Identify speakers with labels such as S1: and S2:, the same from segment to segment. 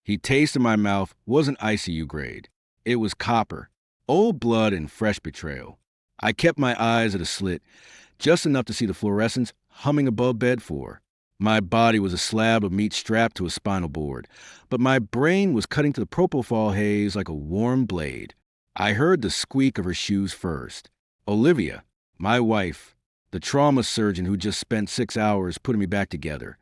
S1: He tasted my mouth wasn't ICU grade. It was copper, old blood and fresh betrayal. I kept my eyes at a slit, just enough to see the fluorescence humming above bed for. My body was a slab of meat strapped to a spinal board, but my brain was cutting to the propofol haze like a warm blade. I heard the squeak of her shoes first. Olivia, my wife, the trauma surgeon who just spent 6 hours putting me back together,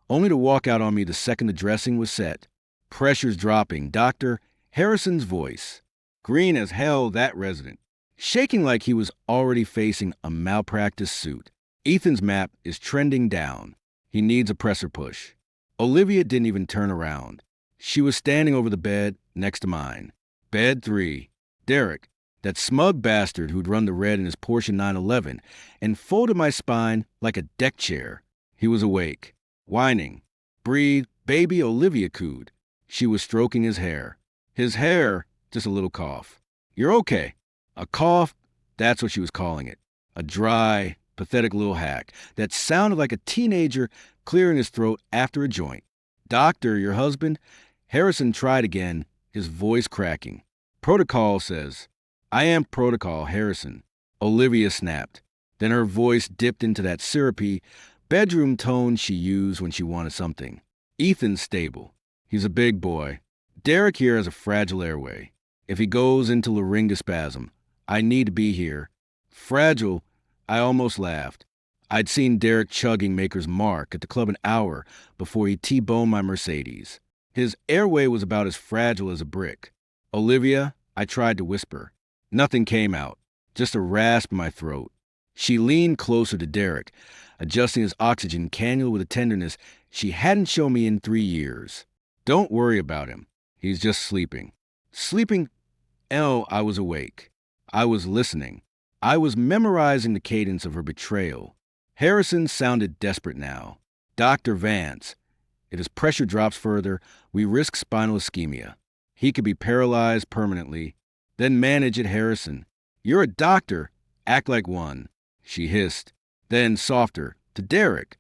S1: only to walk out on me the second the dressing was set. Pressures dropping, Dr. Harrison's voice. Green as hell, that resident. Shaking like he was already facing a malpractice suit. Ethan's map is trending down. He needs a pressor push. Olivia didn't even turn around. She was standing over the bed next to mine. Bed 3. Derek, that smug bastard who'd run the red in his Porsche 911, and folded my spine like a deck chair. He was awake, whining. Breathe, baby, Olivia cooed. She was stroking his hair. His hair, just a little cough. You're okay. A cough, that's what she was calling it. A dry, pathetic little hack that sounded like a teenager clearing his throat after a joint. Doctor, your husband? Harrison tried again, his voice cracking. Protocol says. I am protocol, Harrison. Olivia snapped. Then her voice dipped into that syrupy, bedroom tone she used when she wanted something. Ethan's stable. He's a big boy. Derek here has a fragile airway. If he goes into laryngospasm, I need to be here. Fragile, I almost laughed. I'd seen Derek chugging Maker's Mark at the club an hour before he T-boned my Mercedes. His airway was about as fragile as a brick. Olivia, I tried to whisper. Nothing came out, just a rasp in my throat. She leaned closer to Derek, adjusting his oxygen cannula with a tenderness she hadn't shown me in 3 years. Don't worry about him. He's just sleeping. Sleeping? I was awake. I was listening. I was memorizing the cadence of her betrayal. Harrison sounded desperate now. Dr. Vance. If his pressure drops further, we risk spinal ischemia. He could be paralyzed permanently. Then manage it, Harrison. You're a doctor. Act like one. She hissed. Then, softer, to Derek.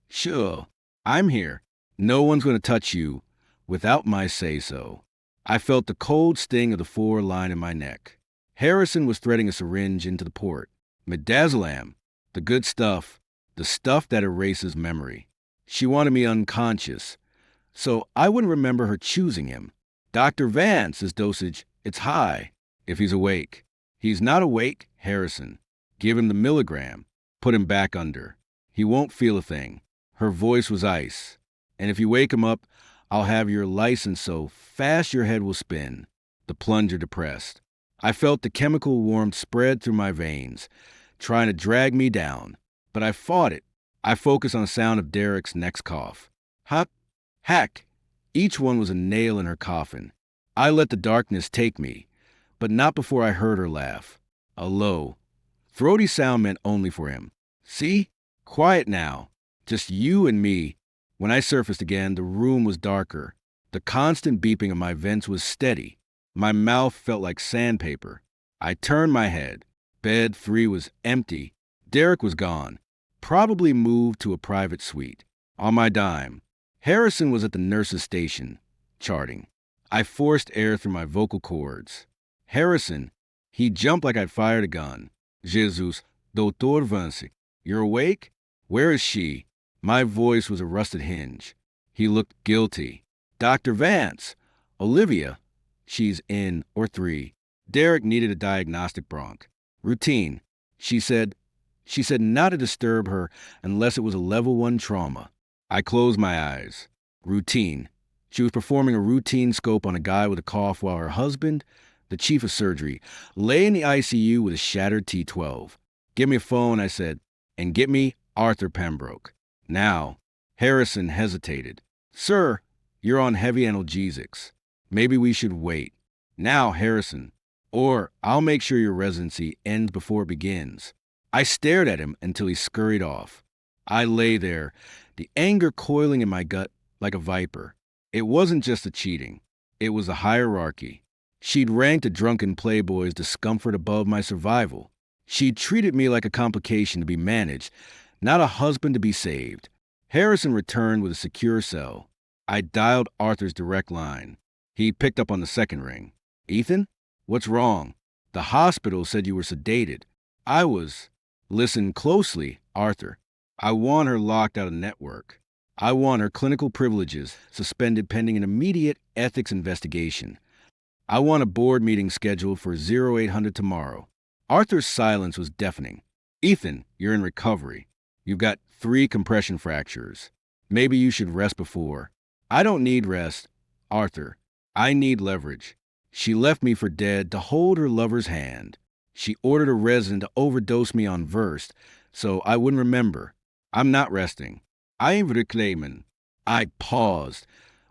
S1: Sure, I'm here. No one's going to touch you without my say-so. I felt the cold sting of the 4 line in my neck. Harrison was threading a syringe into the port. Midazolam, the good stuff, the stuff that erases memory. She wanted me unconscious, so I wouldn't remember her choosing him. Dr. Vance's dosage, it's high, if he's awake. He's not awake, Harrison. Give him the milligram. Put him back under. He won't feel a thing. Her voice was ice. And if you wake him up, I'll have your license so fast your head will spin. The plunger depressed. I felt the chemical warmth spread through my veins, trying to drag me down. But I fought it. I focused on the sound of Derek's next cough. Huck, hack. Each one was a nail in her coffin. I let the darkness take me, but not before I heard her laugh. A low, throaty sound meant only for him. See? Quiet now. Just you and me. When I surfaced again, the room was darker. The constant beeping of my vents was steady. My mouth felt like sandpaper. I turned my head. Bed 3 was empty. Derek was gone. Probably moved to a private suite. On my dime. Harrison was at the nurse's station, charting. I forced air through my vocal cords. Harrison, he jumped like I'd fired a gun. Jesus, Dr. Vance, you're awake? Where is she? My voice was a rusted hinge. He looked guilty. Dr. Vance, Olivia, she's in, or 3. Derek needed a diagnostic bronch. Routine. She said not to disturb her unless it was a level 1 trauma. I closed my eyes. Routine. She was performing a routine scope on a guy with a cough while her husband, the chief of surgery, lay in the ICU with a shattered T12. Give me a phone, I said, and get me Arthur Pembroke. Now, Harrison hesitated. Sir, you're on heavy analgesics. Maybe we should wait. Now, Harrison, or I'll make sure your residency ends before it begins. I stared at him until he scurried off. I lay there, the anger coiling in my gut like a viper. It wasn't just the cheating. It was the hierarchy. She'd ranked a drunken playboy's discomfort above my survival. She'd treated me like a complication to be managed, not a husband to be saved. Harrison returned with a secure cell. I dialed Arthur's direct line. He picked up on the second ring. Ethan? What's wrong? The hospital said you were sedated. I was. Listen closely, Arthur. I want her locked out of network. I want her clinical privileges suspended pending an immediate ethics investigation. I want a board meeting scheduled for 0800 tomorrow. Arthur's silence was deafening. Ethan, you're in recovery. You've got 3 compression fractures. Maybe you should rest before. I don't need rest, Arthur. I need leverage. She left me for dead to hold her lover's hand. She ordered a resident to overdose me on Versed so I wouldn't remember. I'm not resting. I'm reclaiming. I paused,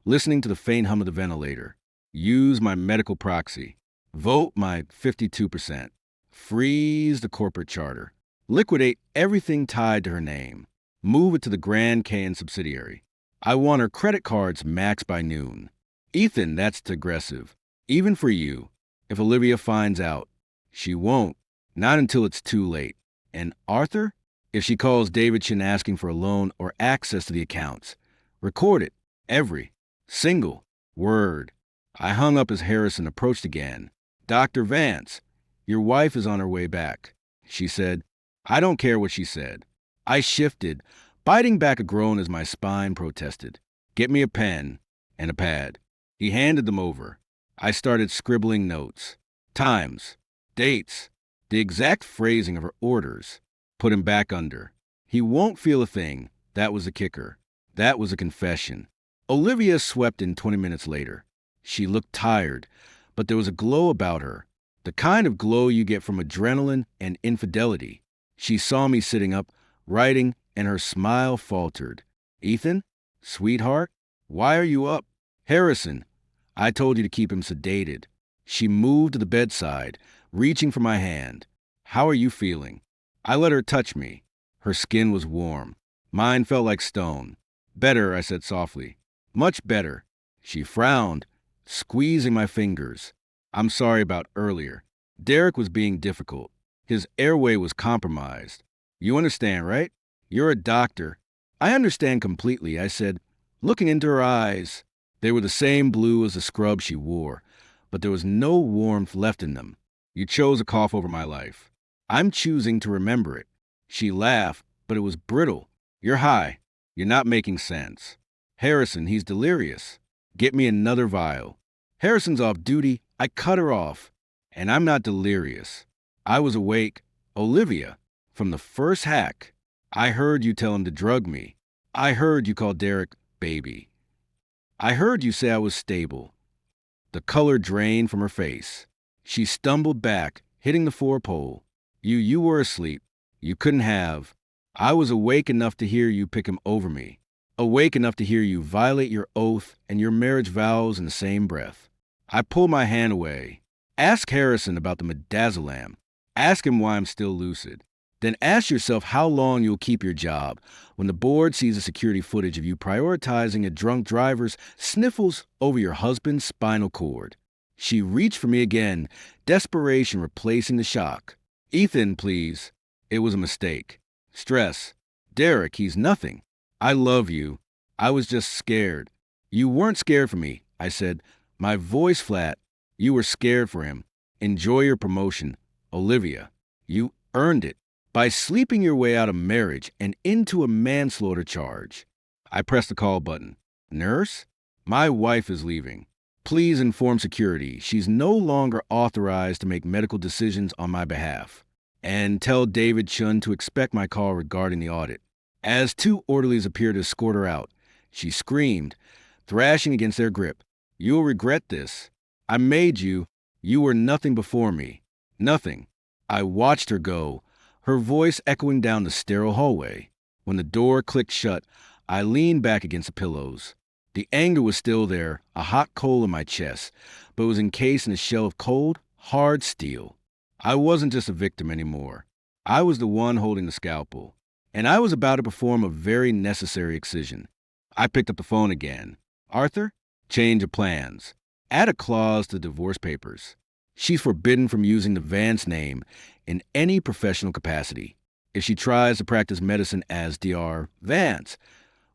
S1: listening to the faint hum of the ventilator. Use my medical proxy. Vote my 52%. Freeze the corporate charter. Liquidate everything tied to her name. Move it to the Grand Can subsidiary. I want her credit cards maxed by noon. Ethan, that's aggressive. Even for you. If Olivia finds out. She won't. Not until it's too late. And Arthur? If she calls Davidson asking for a loan or access to the accounts. Record it. Every single word. I hung up as Harrison approached again. Dr. Vance, your wife is on her way back. She said. I don't care what she said. I shifted, biting back a groan as my spine protested. Get me a pen and a pad. He handed them over. I started scribbling notes. Times, dates, the exact phrasing of her orders. Put him back under. He won't feel a thing. That was a kicker. That was a confession. Olivia swept in 20 minutes later. She looked tired, but there was a glow about her. The kind of glow you get from adrenaline and infidelity. She saw me sitting up, writing, and her smile faltered. Ethan? Sweetheart? Why are you up? Harrison, I told you to keep him sedated. She moved to the bedside, reaching for my hand. How are you feeling? I let her touch me. Her skin was warm. Mine felt like stone. Better, I said softly. Much better. She frowned, squeezing my fingers. I'm sorry about earlier. Derek was being difficult. His airway was compromised. You understand, right? You're a doctor. I understand completely, I said, looking into her eyes. They were the same blue as the scrub she wore, but there was no warmth left in them. You chose a cough over my life. I'm choosing to remember it. She laughed, but it was brittle. You're high. You're not making sense. Harrison, he's delirious. Get me another vial. Harrison's off duty. I cut her off. And I'm not delirious. I was awake. Olivia, from the first hack. I heard you tell him to drug me. I heard you call Derek baby. I heard you say I was stable. The color drained from her face. She stumbled back, hitting the 4-pole. You were asleep. You couldn't have. I was awake enough to hear you pick him over me. Awake enough to hear you violate your oath and your marriage vows in the same breath. I pulled my hand away. Ask Harrison about the midazolam. Ask him why I'm still lucid. Then ask yourself how long you'll keep your job when the board sees the security footage of you prioritizing a drunk driver's sniffles over your husband's spinal cord. She reached for me again, desperation replacing the shock. Ethan, please. It was a mistake. Stress. Derek, he's nothing. I love you. I was just scared. You weren't scared for me, I said, my voice flat. You were scared for him. Enjoy your promotion. Olivia, you earned it by sleeping your way out of marriage and into a manslaughter charge. I pressed the call button. Nurse? My wife is leaving. Please inform security she's no longer authorized to make medical decisions on my behalf. And tell David Chun to expect my call regarding the audit. As 2 orderlies appeared to escort her out, she screamed, thrashing against their grip. You'll regret this. I made you. You were nothing before me. Nothing. I watched her go, her voice echoing down the sterile hallway. When the door clicked shut, I leaned back against the pillows. The anger was still there, a hot coal in my chest, but it was encased in a shell of cold, hard steel. I wasn't just a victim anymore. I was the one holding the scalpel, and I was about to perform a very necessary excision. I picked up the phone again. Arthur? Change of plans. Add a clause to the divorce papers. She's forbidden from using the Vance name in any professional capacity. If she tries to practice medicine as Dr. Vance,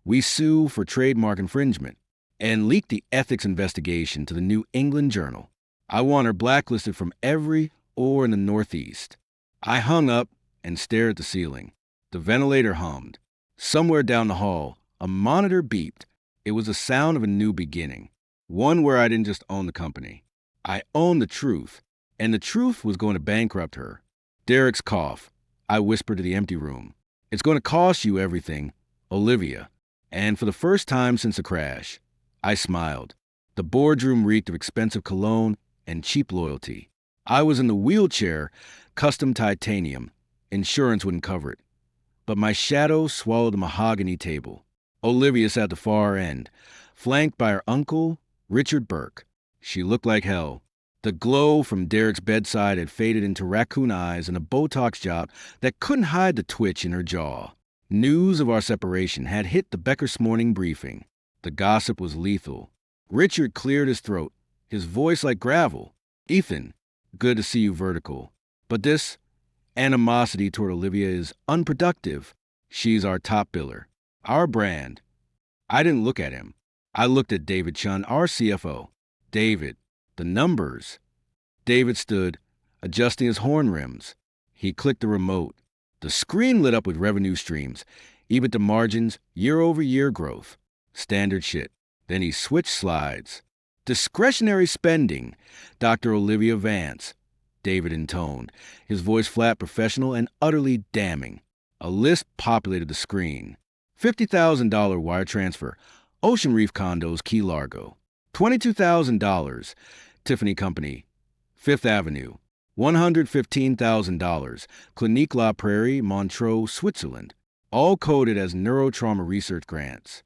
S1: we sue for trademark infringement. and leaked the ethics investigation to the New England Journal. I want her blacklisted from every or in the Northeast. I hung up and stared at the ceiling. The ventilator hummed. Somewhere down the hall, a monitor beeped. It was the sound of a new beginning, one where I didn't just own the company. I owned the truth, and the truth was going to bankrupt her. Derek's cough. I whispered to the empty room. It's going to cost you everything, Olivia. And for the first time since the crash, I smiled. The boardroom reeked of expensive cologne and cheap loyalty. I was in the wheelchair, custom titanium. Insurance wouldn't cover it. But my shadow swallowed the mahogany table. Olivia sat at the far end, flanked by her uncle, Richard Burke. She looked like hell. The glow from Derek's bedside had faded into raccoon eyes and a Botox job that couldn't hide the twitch in her jaw. News of our separation had hit the Becker's morning briefing. The gossip was lethal. Richard cleared his throat, his voice like gravel. Ethan, good to see you vertical. But this animosity toward Olivia is unproductive. She's our top biller, our brand. I didn't look at him. I looked at David Chun, our CFO. David, the numbers. David stood, adjusting his horn rims. He clicked the remote. The screen lit up with revenue streams, EBITDA margins, year-over-year growth. Standard shit. Then he switched slides. Discretionary spending, Dr. Olivia Vance. David intoned, his voice flat, professional, and utterly damning. A list populated the screen. $50,000 wire transfer, Ocean Reef Condos, Key Largo. $22,000, Tiffany Company, Fifth Avenue. $115,000, Clinique La Prairie, Montreux, Switzerland. All coded as neurotrauma research grants.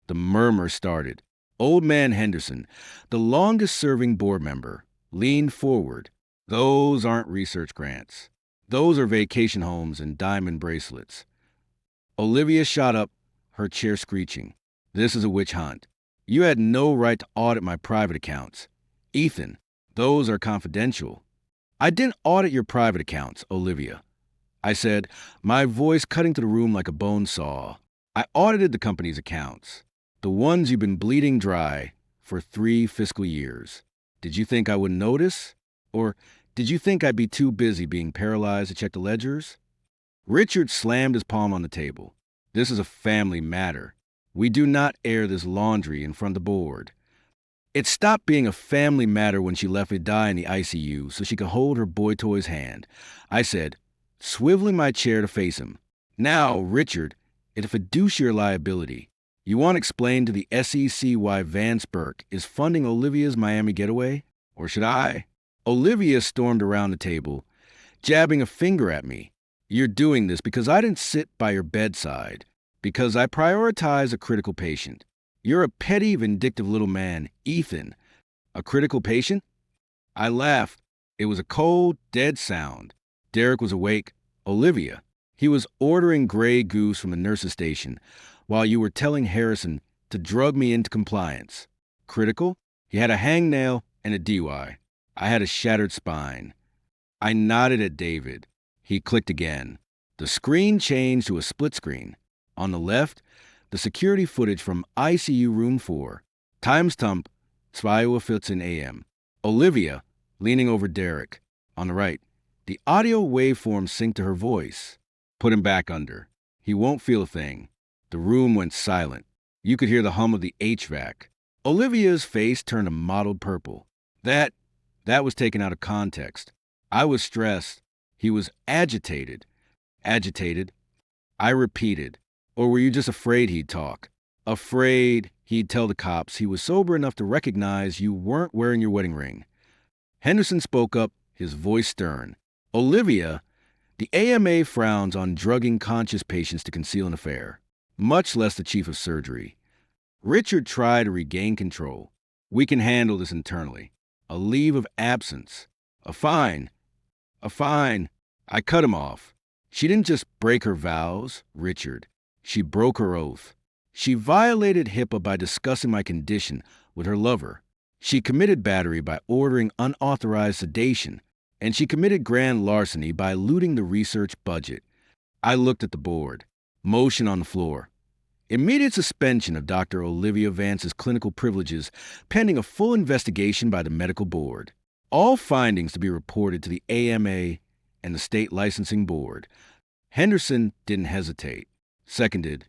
S1: The murmur started. Old man Henderson, the longest-serving board member, leaned forward. Those aren't research grants. Those are vacation homes and diamond bracelets. Olivia shot up, her chair screeching. This is a witch hunt. You had no right to audit my private accounts. Ethan, those are confidential. I didn't audit your private accounts, Olivia. I said, my voice cutting to the room like a bone saw. I audited the company's accounts, the ones you've been bleeding dry for 3 fiscal years. Did you think I wouldn't notice? Or did you think I'd be too busy being paralyzed to check the ledgers? Richard slammed his palm on the table. This is a family matter. We do not air this laundry in front of the board. It stopped being a family matter when she left Vidai in the ICU so she could hold her boy toy's hand. I said, swiveling my chair to face him. Now, Richard, it's a fiduciary liability. You want to explain to the SEC why Vance Burke is funding Olivia's Miami getaway? Or should I? Olivia stormed around the table, jabbing a finger at me. You're doing this because I didn't sit by your bedside, because I prioritize a critical patient. You're a petty, vindictive little man, Ethan. A critical patient? I laughed. It was a cold, dead sound. Derek was awake. Olivia. He was ordering Grey Goose from the nurse's station while you were telling Harrison to drug me into compliance. Critical? He had a hangnail and a DUI. I had a shattered spine. I nodded at David. He clicked again. The screen changed to a split screen. On the left, the security footage from ICU Room 4. Timestamp 2:14 a.m. Olivia, leaning over Derek. On the right, the audio waveform synced to her voice. Put him back under. He won't feel a thing. The room went silent. You could hear the hum of the HVAC. Olivia's face turned a mottled purple. That was taken out of context. I was stressed. He was agitated. Agitated? I repeated. Or were you just afraid he'd talk? Afraid he'd tell the cops he was sober enough to recognize you weren't wearing your wedding ring. Henderson spoke up, his voice stern. Olivia, the AMA frowns on drugging conscious patients to conceal an affair, much less the chief of surgery. Richard tried to regain control. We can handle this internally. A leave of absence. A fine. A fine. I cut him off. She didn't just break her vows, Richard. She broke her oath. She violated HIPAA by discussing my condition with her lover. She committed battery by ordering unauthorized sedation. And she committed grand larceny by looting the research budget. I looked at the board. Motion on the floor. Immediate suspension of Dr. Olivia Vance's clinical privileges pending a full investigation by the medical board. All findings to be reported to the AMA and the state licensing board. Henderson didn't hesitate. Seconded.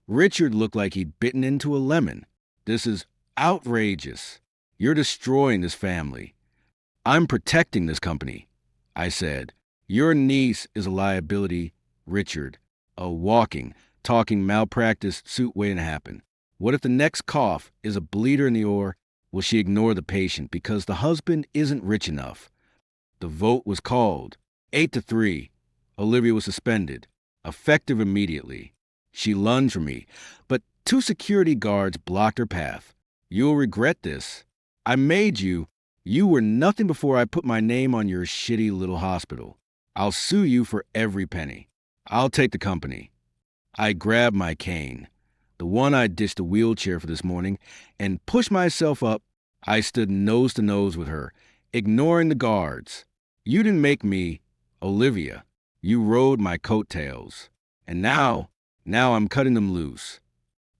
S1: Richard looked like he'd bitten into a lemon. This is outrageous. You're destroying this family. I'm protecting this company, I said. Your niece is a liability, Richard. A walking, talking malpractice suit waiting to happen. What if the next cough is a bleeder in the oar? Will she ignore the patient because the husband isn't rich enough? The vote was called. 8-3. Olivia was suspended, effective immediately. She lunged for me, but 2 security guards blocked her path. You'll regret this. I made you. You were nothing before I put my name on your shitty little hospital. I'll sue you for every penny. I'll take the company. I grabbed my cane, the one I ditched a wheelchair for this morning, and pushed myself up. I stood nose to nose with her, ignoring the guards. You didn't make me, Olivia. You rode my coattails. And now I'm cutting them loose.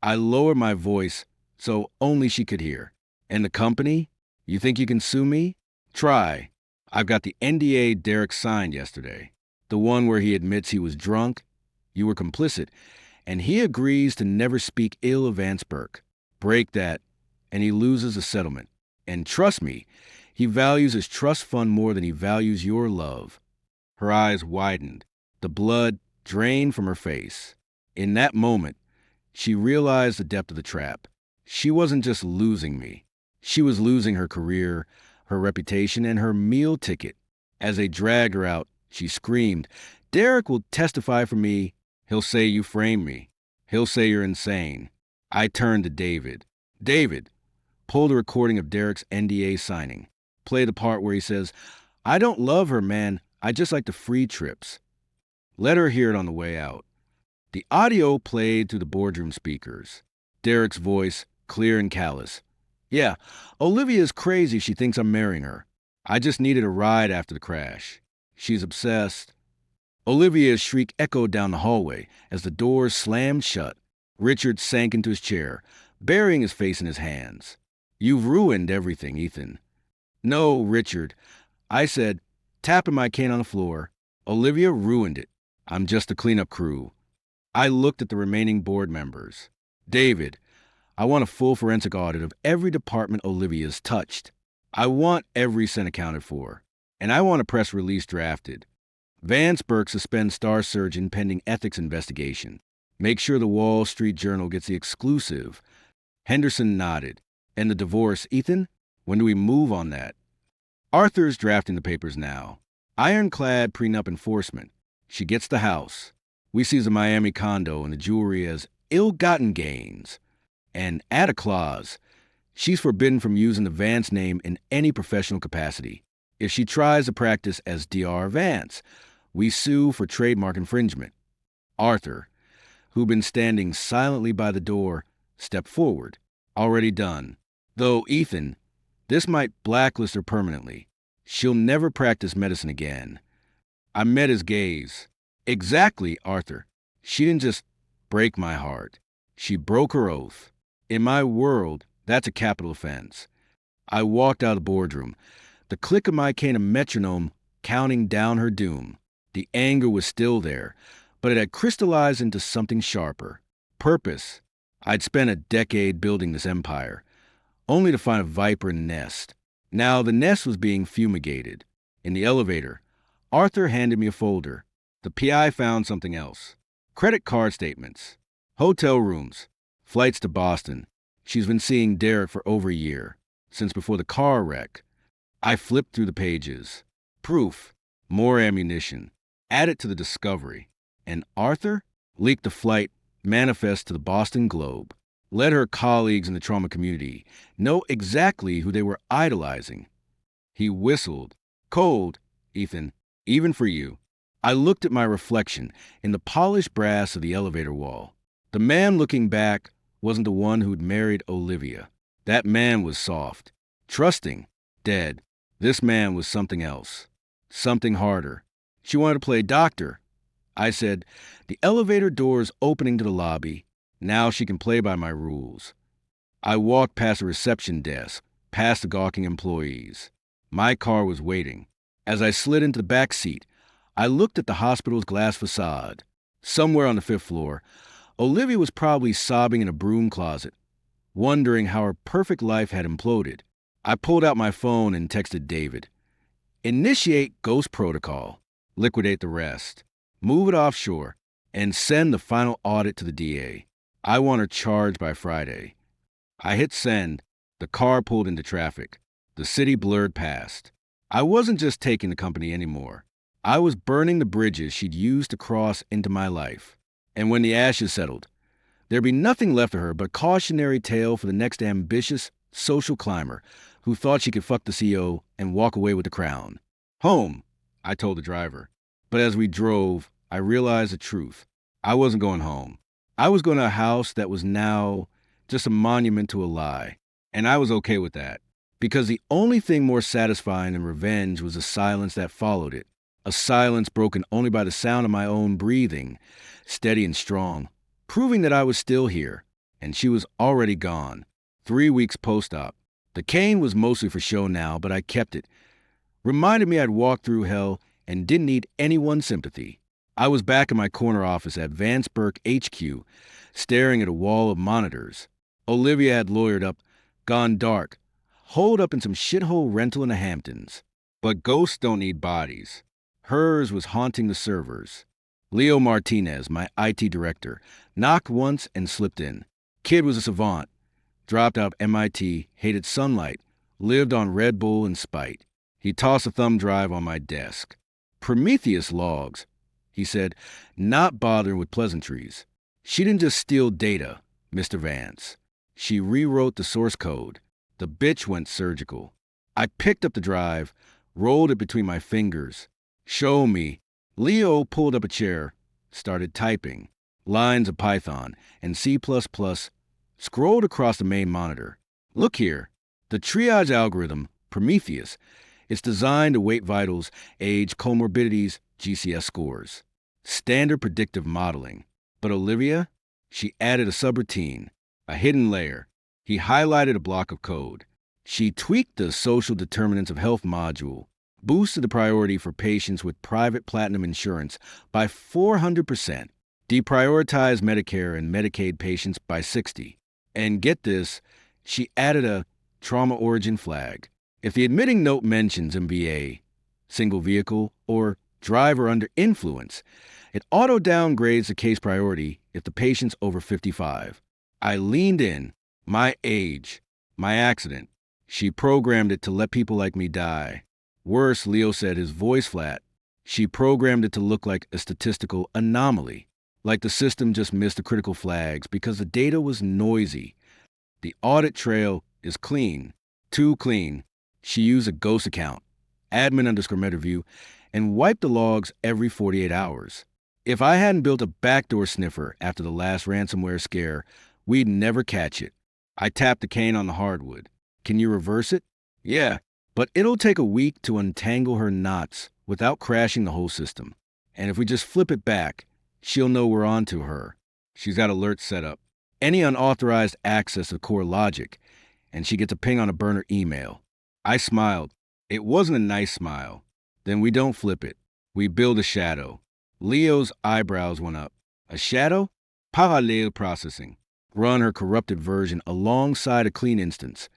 S1: I lowered my voice so only she could hear. And the company? You think you can sue me? Try. I've got the NDA Derek signed yesterday. The one where he admits he was drunk, you were complicit, and he agrees to never speak ill of Vance Burke. Break that, and he loses a settlement. And trust me, he values his trust fund more than he values your love. Her eyes widened. The blood drained from her face. In that moment, she realized the depth of the trap. She wasn't just losing me. She was losing her career, her reputation, and her meal ticket. As they dragged her out, she screamed, Derek will testify for me. He'll say you framed me. He'll say you're insane. I turned to David. David, pull the recording of Derek's NDA signing. Play the part where he says, I don't love her, man. I just like the free trips. Let her hear it on the way out. The audio played through the boardroom speakers. Derek's voice, clear and callous. Yeah, Olivia is crazy if she thinks I'm marrying her. I just needed a ride after the crash. She's obsessed. Olivia's shriek echoed down the hallway as the doors slammed shut. Richard sank into his chair, burying his face in his hands. You've ruined everything, Ethan. No, Richard. I said, tapping my cane on the floor. Olivia ruined it. I'm just a cleanup crew. I looked at the remaining board members. David, I want a full forensic audit of every department Olivia's touched. I want every cent accounted for. And I want a press release drafted. Vance Burke suspends Star Surgeon pending ethics investigation. Make sure the Wall Street Journal gets the exclusive. Henderson nodded. And the divorce, Ethan? When do we move on that? Arthur's drafting the papers now. Ironclad prenup enforcement. She gets the house. We seize the Miami condo and the jewelry as ill-gotten gains. And add a clause. She's forbidden from using the Vance name in any professional capacity. If she tries to practice as Dr. Vance, we sue for trademark infringement. Arthur, who'd been standing silently by the door, stepped forward. Already done. Though, Ethan, this might blacklist her permanently. She'll never practice medicine again. I met his gaze. Exactly, Arthur. She didn't just break my heart. She broke her oath. In my world, that's a capital offense. I walked out of the boardroom, the click of my cane a metronome counting down her doom. The anger was still there, but it had crystallized into something sharper. Purpose. I'd spent a decade building this empire, only to find a viper nest. Now the nest was being fumigated. In the elevator, Arthur handed me a folder. The PI found something else. Credit card statements. Hotel rooms. Flights to Boston. She's been seeing Derek for over a year, since before the car wreck. I flipped through the pages. Proof. More ammunition. Added to the discovery. And Arthur leaked the flight manifest to the Boston Globe. Let her colleagues in the trauma community know exactly who they were idolizing. He whistled. Cold, Ethan, even for you. I looked at my reflection in the polished brass of the elevator wall. The man looking back wasn't the one who'd married Olivia. That man was soft, trusting, dead. This man was something else, something harder. She wanted to play doctor. I said, the elevator doors opening to the lobby. Now she can play by my rules. I walked past a reception desk, past the gawking employees. My car was waiting. As I slid into the back seat, I looked at the hospital's glass facade. Somewhere on the fifth floor, Olivia was probably sobbing in a broom closet, wondering how her perfect life had imploded. I pulled out my phone and texted David. Initiate Ghost Protocol, liquidate the rest, move it offshore, and send the final audit to the DA. I want her charged by Friday. I hit send. The car pulled into traffic. The city blurred past. I wasn't just taking the company anymore. I was burning the bridges she'd used to cross into my life. And when the ashes settled, there'd be nothing left of her but a cautionary tale for the next ambitious social climber who thought she could fuck the CEO and walk away with the crown. Home, I told the driver. But as we drove, I realized the truth. I wasn't going home. I was going to a house that was now just a monument to a lie. And I was okay with that. Because the only thing more satisfying than revenge was the silence that followed it. A silence broken only by the sound of my own breathing, steady and strong, proving that I was still here, and she was already gone. 3 weeks post-op. The cane was mostly for show now, but I kept it. Reminded me I'd walked through hell and didn't need anyone's sympathy. I was back in my corner office at Vance Burke HQ, staring at a wall of monitors. Olivia had lawyered up, gone dark, holed up in some shithole rental in the Hamptons. But ghosts don't need bodies. Hers was haunting the servers. Leo Martinez, my IT director, knocked once and slipped in. Kid was a savant, dropped out of MIT, hated sunlight, lived on Red Bull and spite. He tossed a thumb drive on my desk. Prometheus logs, he said, not bothering with pleasantries. She didn't just steal data, Mr. Vance. She rewrote the source code. The bitch went surgical. I picked up the drive, rolled it between my fingers. Show me. Leo pulled up a chair, started typing. Lines of Python and C++ scrolled across the main monitor. Look here. The triage algorithm, Prometheus, is designed to weight vitals, age, comorbidities, GCS scores. Standard predictive modeling. But Olivia? She added a subroutine, a hidden layer. He highlighted a block of code. She tweaked the social determinants of health module, boosted the priority for patients with private platinum insurance by 400%, deprioritized Medicare and Medicaid patients by 60%. And get this, she added a trauma origin flag. If the admitting note mentions MVA, single vehicle, or driver under influence, it auto-downgrades the case priority if the patient's over 55. I leaned in. My age. My accident. She programmed it to let people like me die. Worse, Leo said, his voice flat. She programmed it to look like a statistical anomaly. Like the system just missed the critical flags because the data was noisy. The audit trail is clean. Too clean. She used a ghost account, admin_MetaView, and wiped the logs every 48 hours. If I hadn't built a backdoor sniffer after the last ransomware scare, we'd never catch it. I tapped the cane on the hardwood. Can you reverse it? Yeah, but it'll take a week to untangle her knots without crashing the whole system. And if we just flip it back, she'll know we're on to her. She's got alerts set up. Any unauthorized access to core logic, and she gets a ping on a burner email. I smiled. It wasn't a nice smile. Then we don't flip it. We build a shadow. Leo's eyebrows went up. A shadow? Parallel processing. Run her corrupted version alongside a clean instance.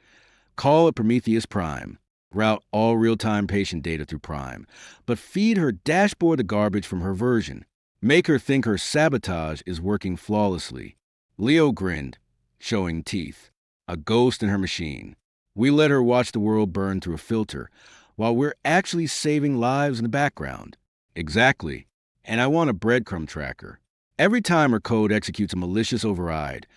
S1: Call it Prometheus Prime. Route all real-time patient data through Prime. But feed her dashboard the garbage from her version. Make her think her sabotage is working flawlessly. Leo grinned, showing teeth. A ghost in her machine. We let her watch the world burn through a filter, while we're actually saving lives in the background. Exactly. And I want a breadcrumb tracker. Every time her code executes a malicious override,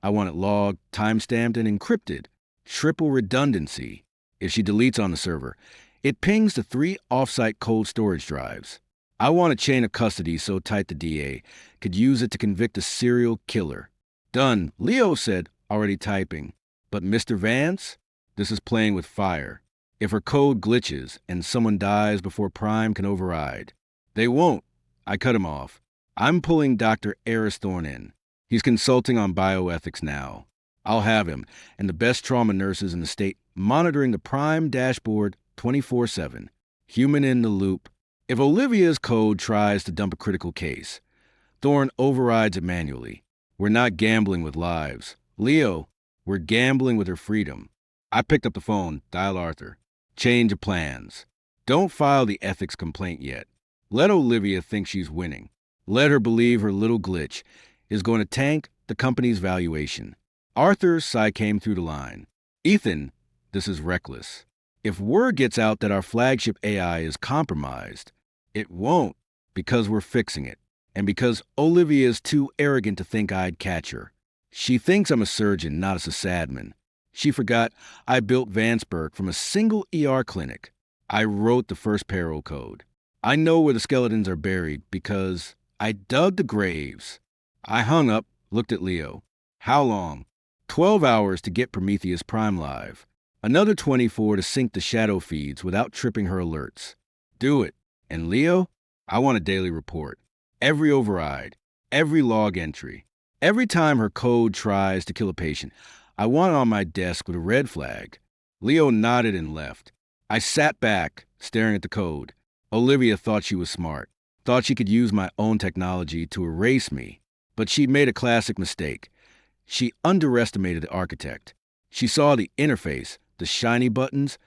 S1: I want it logged, timestamped, and encrypted. Triple redundancy. If she deletes on the server, it pings to 3 offsite cold storage drives. I want a chain of custody so tight the DA could use it to convict a serial killer. Done, Leo said, already typing. But Mr. Vance? This is playing with fire. If her code glitches and someone dies before Prime can override. They won't. I cut him off. I'm pulling Dr. Aristhorne in. He's consulting on bioethics now. I'll have him and the best trauma nurses in the state monitoring the Prime dashboard 24/7. Human in the loop. If Olivia's code tries to dump a critical case, Thorne overrides it manually. We're not gambling with lives. Leo, we're gambling with her freedom. I picked up the phone, dial Arthur. Change of plans. Don't file the ethics complaint yet. Let Olivia think she's winning. Let her believe her little glitch is going to tank the company's valuation. Arthur's sigh came through the line. Ethan, this is reckless. If word gets out that our flagship AI is compromised, it won't, because we're fixing it. And because Olivia is too arrogant to think I'd catch her. She thinks I'm a surgeon, not a sysadmin. She forgot I built Vansburg from a single ER clinic. I wrote the first payroll code. I know where the skeletons are buried because I dug the graves. I hung up, looked at Leo. How long? 12 hours to get Prometheus Prime live. Another 24 to sync the shadow feeds without tripping her alerts. Do it. And Leo, I want a daily report. Every override, every log entry, every time her code tries to kill a patient, I want it on my desk with a red flag. Leo nodded and left. I sat back, staring at the code. Olivia thought she was smart, thought she could use my own technology to erase me. But she'd made a classic mistake. She underestimated the architect. She saw the interface, the shiny buttons,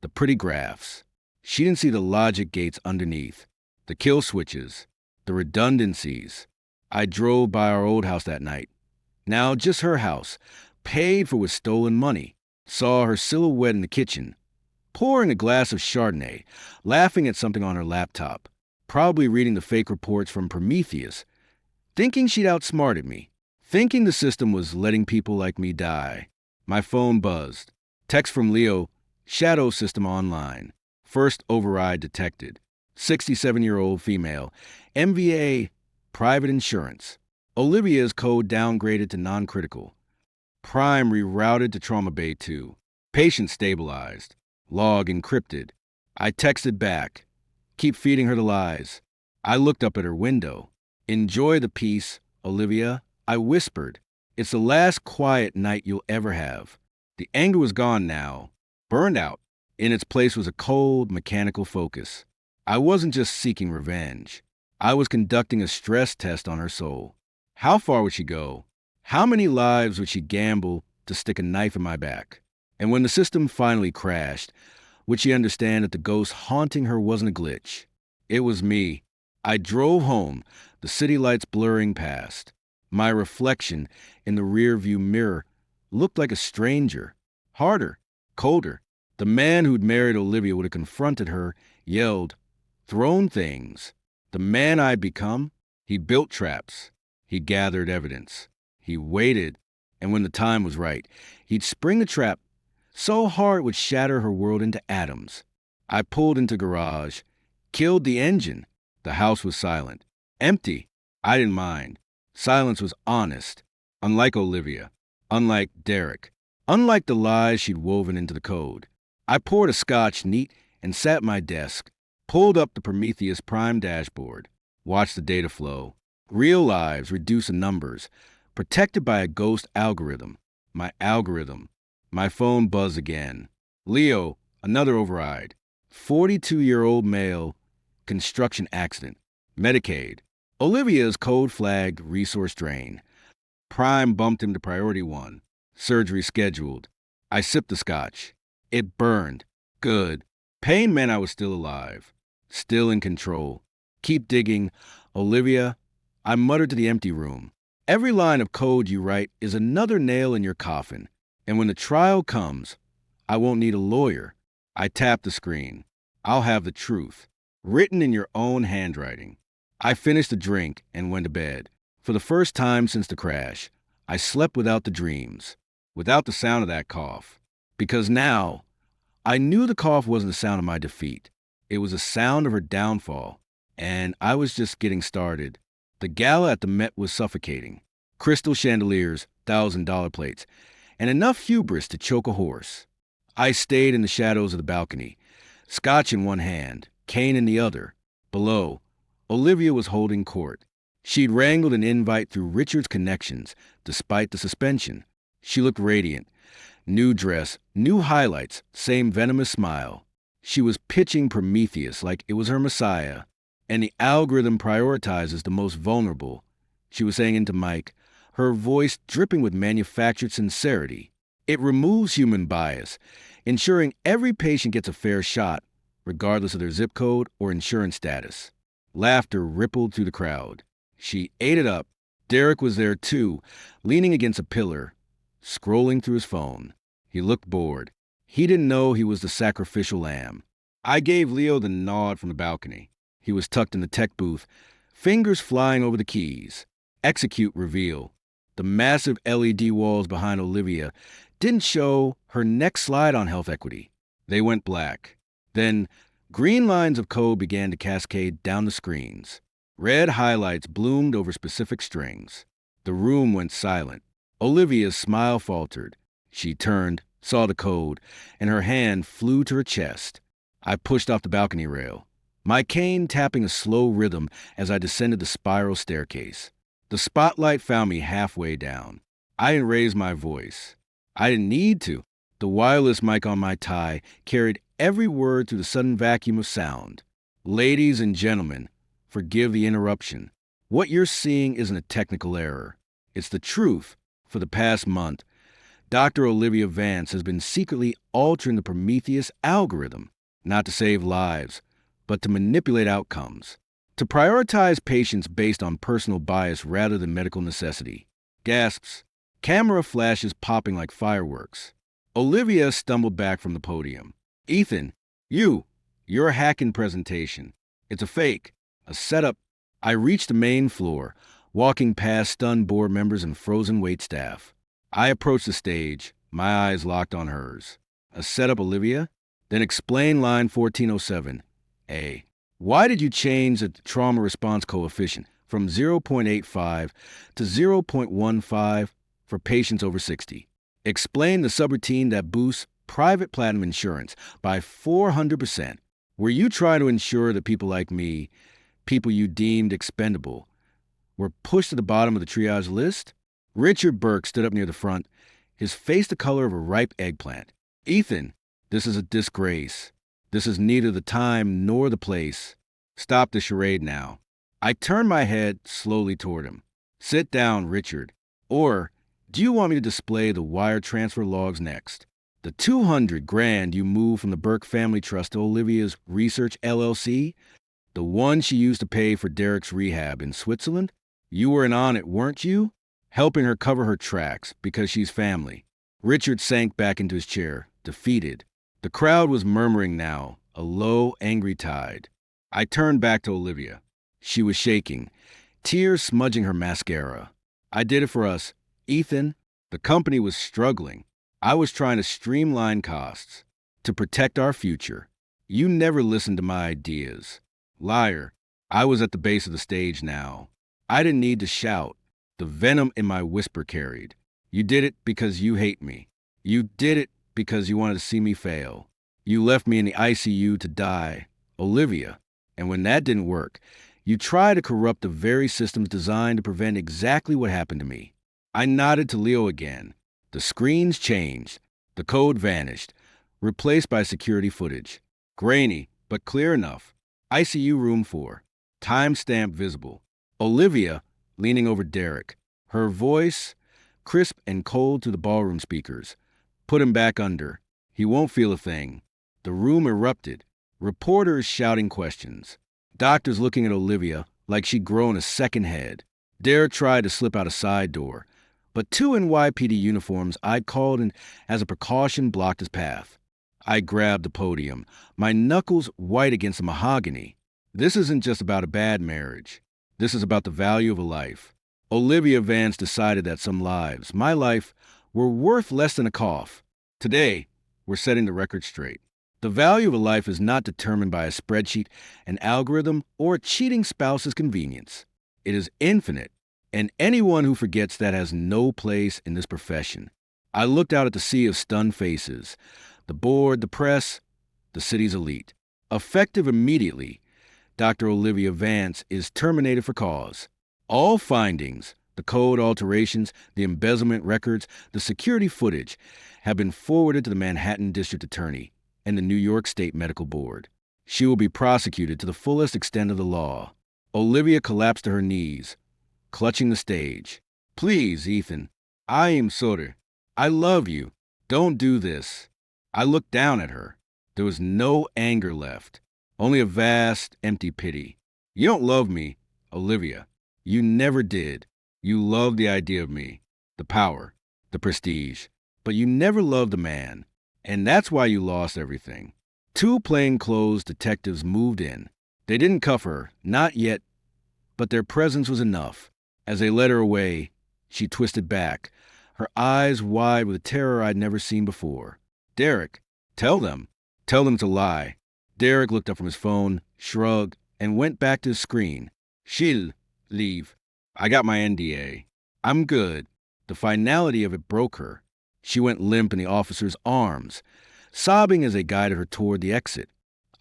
S1: the pretty graphs. She didn't see the logic gates underneath, the kill switches, the redundancies. I drove by our old house that night. Now just her house, paid for with stolen money. Saw her silhouette in the kitchen, pouring a glass of Chardonnay, laughing at something on her laptop, probably reading the fake reports from Prometheus, thinking she'd outsmarted me, thinking the system was letting people like me die. My phone buzzed. Text from Leo, Shadow System online. First override detected. 67-year-old female. MVA, private insurance. Olivia's code downgraded to non-critical. Prime rerouted to Trauma Bay 2. Patient stabilized. Log encrypted. I texted back. Keep feeding her the lies. I looked up at her window. Enjoy the peace, Olivia. I whispered. It's the last quiet night you'll ever have. The anger was gone now. Burned out. In its place was a cold, mechanical focus. I wasn't just seeking revenge. I was conducting a stress test on her soul. How far would she go? How many lives would she gamble to stick a knife in my back? And when the system finally crashed, would she understand that the ghost haunting her wasn't a glitch? It was me. I drove home, the city lights blurring past. My reflection in the rearview mirror looked like a stranger. Harder, colder. The man who'd married Olivia would have confronted her, yelled, thrown things. The man I'd become, he built traps. He gathered evidence. He waited, and when the time was right, he'd spring the trap so hard it would shatter her world into atoms. I pulled into garage, killed the engine. The house was silent. Empty. I didn't mind. Silence was honest. Unlike Olivia. Unlike Derek. Unlike the lies she'd woven into the code. I poured a scotch neat and sat at my desk. Pulled up the Prometheus Prime dashboard, watched the data flow. Real lives reduced in numbers, protected by a ghost algorithm. My algorithm. My phone buzzed again. Leo, another override. 42-year-old male, construction accident. Medicaid. Olivia's code flagged resource drain. Prime bumped him to priority 1. Surgery scheduled. I sipped the scotch. It burned. Good. Pain meant I was still alive. Still in control. Keep digging. Olivia, I muttered to the empty room. Every line of code you write is another nail in your coffin. And when the trial comes, I won't need a lawyer. I tapped the screen. I'll have the truth. Written in your own handwriting. I finished the drink and went to bed. For the first time since the crash, I slept without the dreams. Without the sound of that cough. Because now, I knew the cough wasn't the sound of my defeat. It was the sound of her downfall, and I was just getting started. The gala at the Met was suffocating. Crystal chandeliers, $1,000 plates, and enough hubris to choke a horse. I stayed in the shadows of the balcony, scotch in one hand, cane in the other. Below, Olivia was holding court. She'd wrangled an invite through Richard's connections, despite the suspension. She looked radiant. New dress, new highlights, same venomous smile. She was pitching Prometheus like it was her messiah. And the algorithm prioritizes the most vulnerable, she was saying into Mike, her voice dripping with manufactured sincerity. It removes human bias, ensuring every patient gets a fair shot, regardless of their zip code or insurance status. Laughter rippled through the crowd. She ate it up. Derek was there too, leaning against a pillar, scrolling through his phone. He looked bored. He didn't know he was the sacrificial lamb. I gave Leo the nod from the balcony. He was tucked in the tech booth, fingers flying over the keys. Execute reveal. The massive LED walls behind Olivia didn't show her next slide on health equity. They went black. Then, green lines of code began to cascade down the screens. Red highlights bloomed over specific strings. The room went silent. Olivia's smile faltered. She turned, saw the code, and her hand flew to her chest. I pushed off the balcony rail, my cane tapping a slow rhythm as I descended the spiral staircase. The spotlight found me halfway down. I didn't raise my voice. I didn't need to. The wireless mic on my tie carried every word through the sudden vacuum of sound. Ladies and gentlemen, forgive the interruption. What you're seeing isn't a technical error. It's the truth. For the past month, Dr. Olivia Vance has been secretly altering the Prometheus algorithm, not to save lives, but to manipulate outcomes, to prioritize patients based on personal bias rather than medical necessity. Gasps, camera flashes popping like fireworks. Olivia stumbled back from the podium. Ethan, you're a hacking presentation. It's a fake, a setup. I reached the main floor, walking past stunned board members and frozen waitstaff. I approached the stage, my eyes locked on hers. A setup, Olivia? Then explain line 1407. A. Why did you change the trauma response coefficient from 0.85 to 0.15 for patients over 60? Explain the subroutine that boosts private platinum insurance by 400%. Were you trying to ensure that people like me, people you deemed expendable, were pushed to the bottom of the triage list? Richard Burke stood up near the front, his face the color of a ripe eggplant. Ethan, this is a disgrace. This is neither the time nor the place. Stop the charade now. I turned my head slowly toward him. Sit down, Richard. Or do you want me to display the wire transfer logs next? The $200,000 you moved from the Burke Family Trust to Olivia's Research LLC? The one she used to pay for Derek's rehab in Switzerland? You were in on it, weren't you? Helping her cover her tracks because she's family. Richard sank back into his chair, defeated. The crowd was murmuring now, a low, angry tide. I turned back to Olivia. She was shaking, tears smudging her mascara. I did it for us. Ethan, the company was struggling. I was trying to streamline costs, to protect our future. You never listened to my ideas. Liar, I was at the base of the stage now. I didn't need to shout. The venom in my whisper carried. You did it because you hate me. You did it because you wanted to see me fail. You left me in the ICU to die, Olivia. And when that didn't work, you tried to corrupt the very systems designed to prevent exactly what happened to me. I nodded to Leo again. The screens changed. The code vanished, replaced by security footage. Grainy, but clear enough. ICU room 4. Timestamp visible. Olivia leaning over Derek. Her voice, crisp and cold to the ballroom speakers. Put him back under. He won't feel a thing. The room erupted. Reporters shouting questions. Doctors looking at Olivia like she'd grown a second head. Derek tried to slip out a side door, but 2 NYPD uniforms I'd called in as a precaution blocked his path. I grabbed the podium, my knuckles white against the mahogany. This isn't just about a bad marriage. This is about the value of a life. Olivia Vance decided that some lives, my life, were worth less than a cough. Today, we're setting the record straight. The value of a life is not determined by a spreadsheet, an algorithm, or a cheating spouse's convenience. It is infinite, and anyone who forgets that has no place in this profession. I looked out at the sea of stunned faces, the board, the press, the city's elite. Effective immediately, Dr. Olivia Vance is terminated for cause. All findings, the code alterations, the embezzlement records, the security footage, have been forwarded to the Manhattan District Attorney and the New York State Medical Board. She will be prosecuted to the fullest extent of the law. Olivia collapsed to her knees, clutching the stage. Please, Ethan. I am sorry. I love you. Don't do this. I looked down at her. There was no anger left, only a vast, empty pity. You don't love me, Olivia. You never did. You loved the idea of me, the power, the prestige. But you never loved the man. And that's why you lost everything. Two plainclothes detectives moved in. They didn't cuff her, not yet, but their presence was enough. As they led her away, she twisted back, her eyes wide with a terror I'd never seen before. Derek, tell them. Tell them to lie. Derek looked up from his phone, shrugged, and went back to his screen. She'll leave. I got my NDA. I'm good. The finality of it broke her. She went limp in the officer's arms, sobbing as they guided her toward the exit.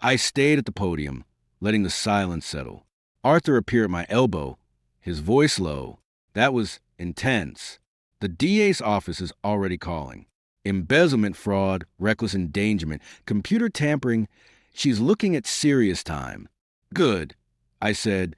S1: I stayed at the podium, letting the silence settle. Arthur appeared at my elbow, his voice low. That was intense. The DA's office is already calling. Embezzlement, fraud, reckless endangerment, computer tampering. She's looking at serious time. Good, I said,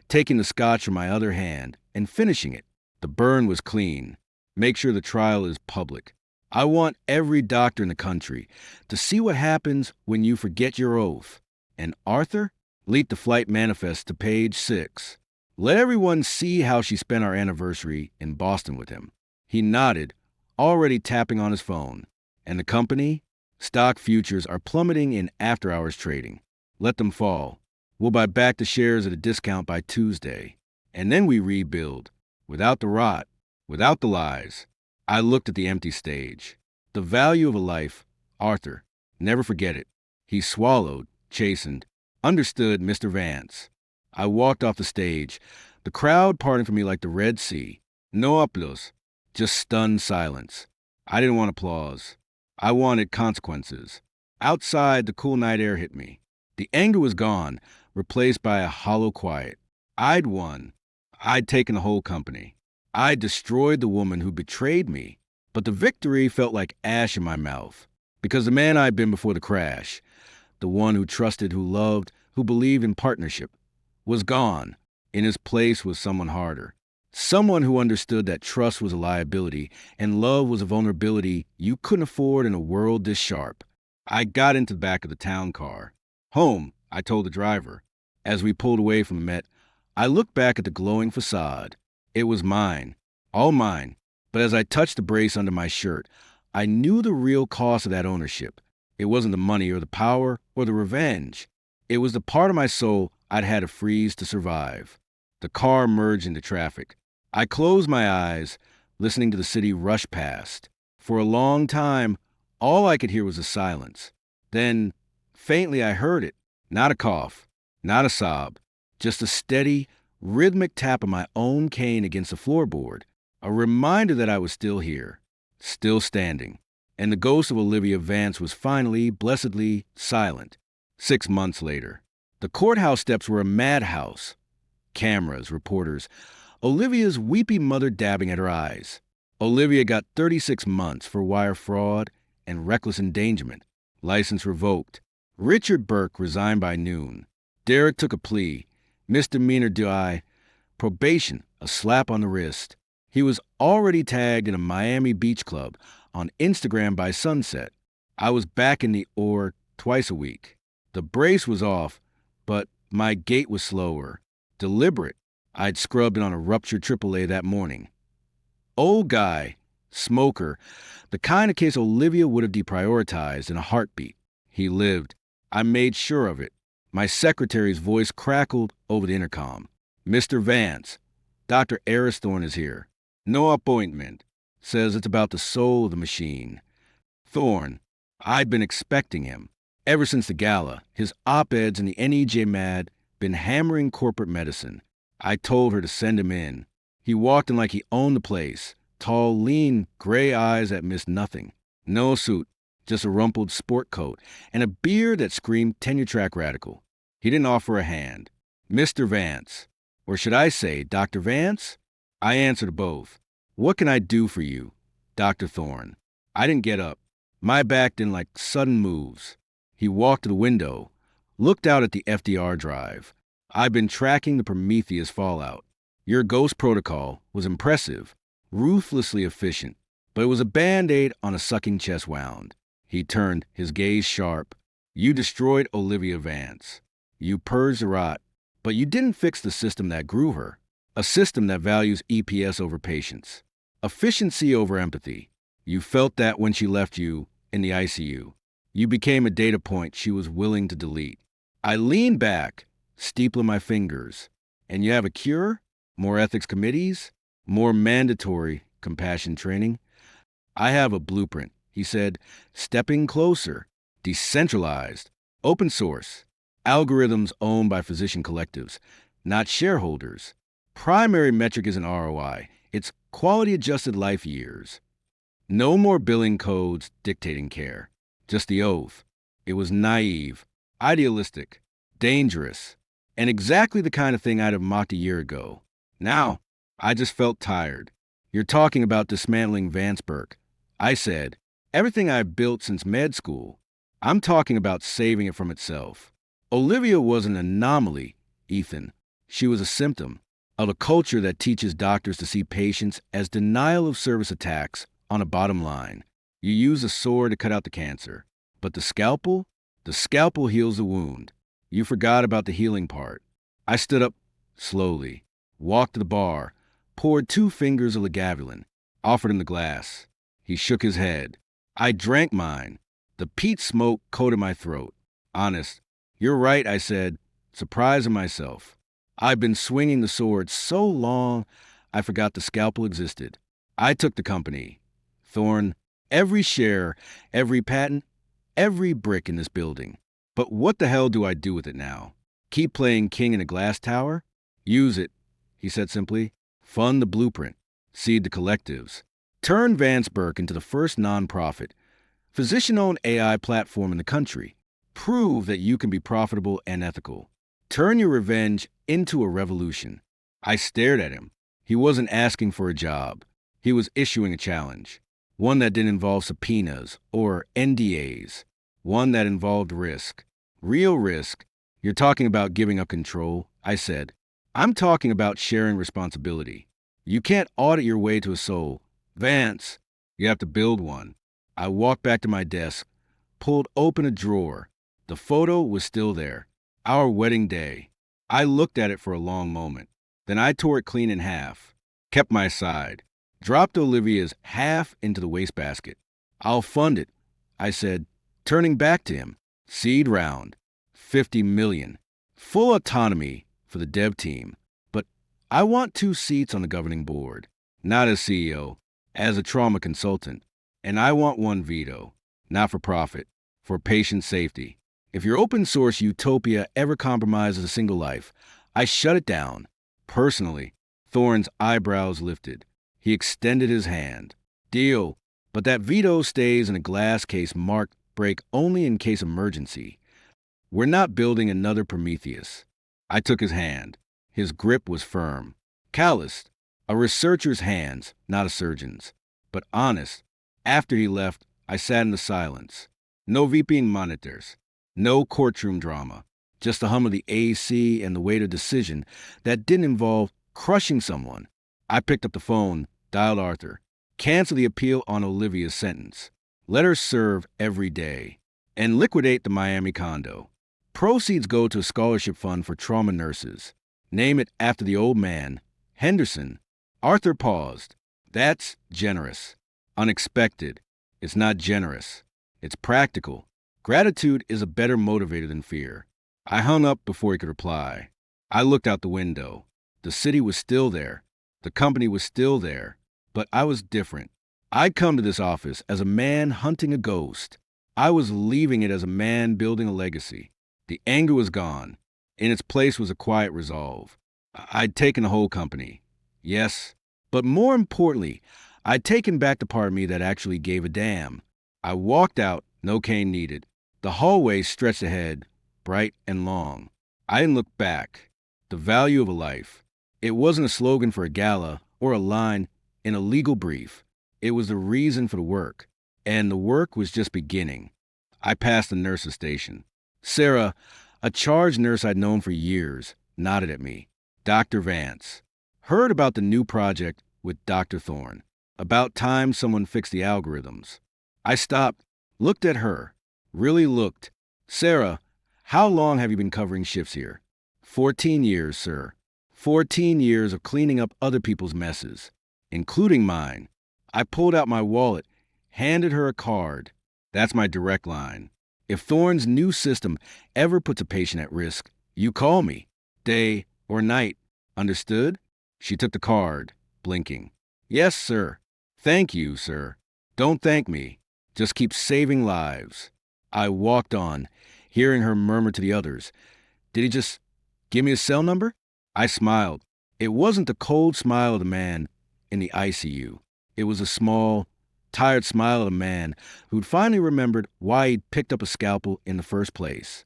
S1: taking the scotch from my other hand and finishing it. The burn was clean. Make sure the trial is public. I want every doctor in the country to see what happens when you forget your oath. And Arthur? Leaked the flight manifest to page 6. Let everyone see how she spent our anniversary in Boston with him. He nodded, already tapping on his phone. And the company? Stock futures are plummeting in after-hours trading. Let them fall. We'll buy back the shares at a discount by Tuesday. And then we rebuild. Without the rot. Without the lies. I looked at the empty stage. The value of a life. Arthur. Never forget it. He swallowed, chastened. Understood, Mr. Vance. I walked off the stage, the crowd parting from me like the Red Sea. No applause, just stunned silence. I didn't want applause. I wanted consequences. Outside, the cool night air hit me. The anger was gone, replaced by a hollow quiet. I'd won. I'd taken the whole company. I'd destroyed the woman who betrayed me. But the victory felt like ash in my mouth. Because the man I'd been before the crash, the one who trusted, who loved, who believed in partnership, was gone. In his place was someone harder. Someone who understood that trust was a liability and love was a vulnerability you couldn't afford in a world this sharp. I got into the back of the town car. Home, I told the driver. As we pulled away from the Met, I looked back at the glowing facade. It was mine, all mine. But as I touched the brace under my shirt, I knew the real cost of that ownership. It wasn't the money or the power or the revenge. It was the part of my soul I'd had to freeze to survive. The car merged into traffic. I closed my eyes, listening to the city rush past. For a long time, all I could hear was the silence. Then, faintly, I heard it. Not a cough, not a sob, just a steady, rhythmic tap of my own cane against the floorboard. A reminder that I was still here, still standing. And the ghost of Olivia Vance was finally, blessedly, silent. 6 months later. The courthouse steps were a madhouse. Cameras, reporters. Olivia's weepy mother dabbing at her eyes. Olivia got 36 months for wire fraud and reckless endangerment. License revoked. Richard Burke resigned by noon. Derek took a plea. Misdemeanor DUI. Probation, a slap on the wrist. He was already tagged in a Miami beach club on Instagram by sunset. I was back in the oar twice a week. The brace was off, but my gait was slower. Deliberate. I'd scrubbed it on a ruptured AAA that morning. Old guy, smoker, the kind of case Olivia would have deprioritized in a heartbeat. He lived. I made sure of it. My secretary's voice crackled over the intercom. Mr. Vance, Dr. Aristhorne is here. No appointment. Says it's about the soul of the machine. Thorne, I'd been expecting him. Ever since the gala, his op-eds in the NEJ Mad been hammering corporate medicine. I told her to send him in. He walked in like he owned the place. Tall, lean, gray eyes that missed nothing. No suit, just a rumpled sport coat, and a beard that screamed tenure-track radical. He didn't offer a hand. Mr. Vance. Or should I say, Dr. Vance? I answered both. What can I do for you, Dr. Thorne? I didn't get up. My back didn't like sudden moves. He walked to the window, looked out at the FDR drive. I've been tracking the Prometheus fallout. Your ghost protocol was impressive, ruthlessly efficient, but it was a band-aid on a sucking chest wound. He turned, his gaze sharp. You destroyed Olivia Vance. You purged the rot, but you didn't fix the system that grew her. A system that values EPS over patience. Efficiency over empathy. You felt that when she left you in the ICU. You became a data point she was willing to delete. I leaned back, steepling my fingers. And you have a cure? More ethics committees? More mandatory compassion training? I have a blueprint, he said, stepping closer. Decentralized. Open source. Algorithms owned by physician collectives, not shareholders. Primary metric isn't ROI. It's quality-adjusted life years. No more billing codes dictating care. Just the oath. It was naive, idealistic, dangerous, and exactly the kind of thing I'd have mocked a year ago. Now, I just felt tired. You're talking about dismantling Vanceburg. I said, everything I've built since med school. I'm talking about saving it from itself. Olivia was an anomaly, Ethan. She was a symptom of a culture that teaches doctors to see patients as denial of service attacks on a bottom line. You use a sword to cut out the cancer, but the scalpel heals the wound. You forgot about the healing part. I stood up slowly, walked to the bar, poured 2 fingers of Lagavulin, offered him the glass. He shook his head. I drank mine. The peat smoke coated my throat. Honest. You're right, I said, surprising myself. I've been swinging the sword so long, I forgot the scalpel existed. I took the company. Thorne, every share, every patent, every brick in this building. But what the hell do I do with it now? Keep playing king in a glass tower? Use it, he said simply. Fund the blueprint. Seed the collectives. Turn Vanceburg into the first nonprofit, physician-owned AI platform in the country. Prove that you can be profitable and ethical. Turn your revenge into a revolution. I stared at him. He wasn't asking for a job. He was issuing a challenge. One that didn't involve subpoenas or NDAs. One that involved risk. Real risk. You're talking about giving up control, I said. I'm talking about sharing responsibility. You can't audit your way to a soul. Vance, you have to build one. I walked back to my desk, pulled open a drawer. The photo was still there. Our wedding day. I looked at it for a long moment. Then I tore it clean in half, kept my side, dropped Olivia's half into the wastebasket. I'll fund it, I said, turning back to him. Seed round, 50 million. Full autonomy for the dev team. But I want 2 seats on the governing board, not as CEO, as a trauma consultant. And I want 1 veto, not for profit, for patient safety. If your open source utopia ever compromises a single life, I shut it down. Personally, Thorne's eyebrows lifted. He extended his hand. Deal, but that veto stays in a glass case marked break only in case emergency. We're not building another Prometheus. I took his hand. His grip was firm, calloused, a researcher's hands, not a surgeon's. But honest, after he left, I sat in the silence. No VPing monitors. No courtroom drama, just the hum of the AC and the weight of decision that didn't involve crushing someone. I picked up the phone, dialed Arthur. Cancel the appeal on Olivia's sentence. Let her serve every day. And liquidate the Miami condo. Proceeds go to a scholarship fund for trauma nurses. Name it after the old man, Henderson. Arthur paused. That's generous. Unexpected. It's not generous. It's practical. Gratitude is a better motivator than fear. I hung up before he could reply. I looked out the window. The city was still there. The company was still there. But I was different. I'd come to this office as a man hunting a ghost. I was leaving it as a man building a legacy. The anger was gone. In its place was a quiet resolve. I'd taken the whole company. Yes. But more importantly, I'd taken back the part of me that actually gave a damn. I walked out, no cane needed. The hallway stretched ahead, bright and long. I didn't look back. The value of a life. It wasn't a slogan for a gala or a line in a legal brief. It was the reason for the work. And the work was just beginning. I passed the nurse's station. Sarah, a charge nurse I'd known for years, nodded at me. Dr. Vance. Heard about the new project with Dr. Thorne. About time someone fixed the algorithms. I stopped, looked at her, really looked. Sarah, how long have you been covering shifts here? 14 years, sir. 14 years of cleaning up other people's messes, including mine. I pulled out my wallet, handed her a card. That's my direct line. If Thorne's new system ever puts a patient at risk, you call me, day or night. Understood? She took the card, blinking. Yes, sir. Thank you, sir. Don't thank me. Just keep saving lives. I walked on, hearing her murmur to the others. Did he just give me a cell number? I smiled. It wasn't the cold smile of the man in the ICU. It was a small, tired smile of the man who'd finally remembered why he'd picked up a scalpel in the first place.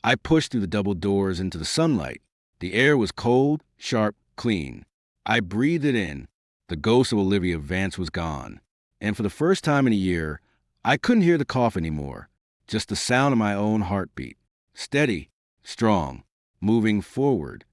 S1: I pushed through the double doors into the sunlight. The air was cold, sharp, clean. I breathed it in. The ghost of Olivia Vance was gone. And for the first time in a year, I couldn't hear the cough anymore. Just the sound of my own heartbeat. Steady, strong, moving forward.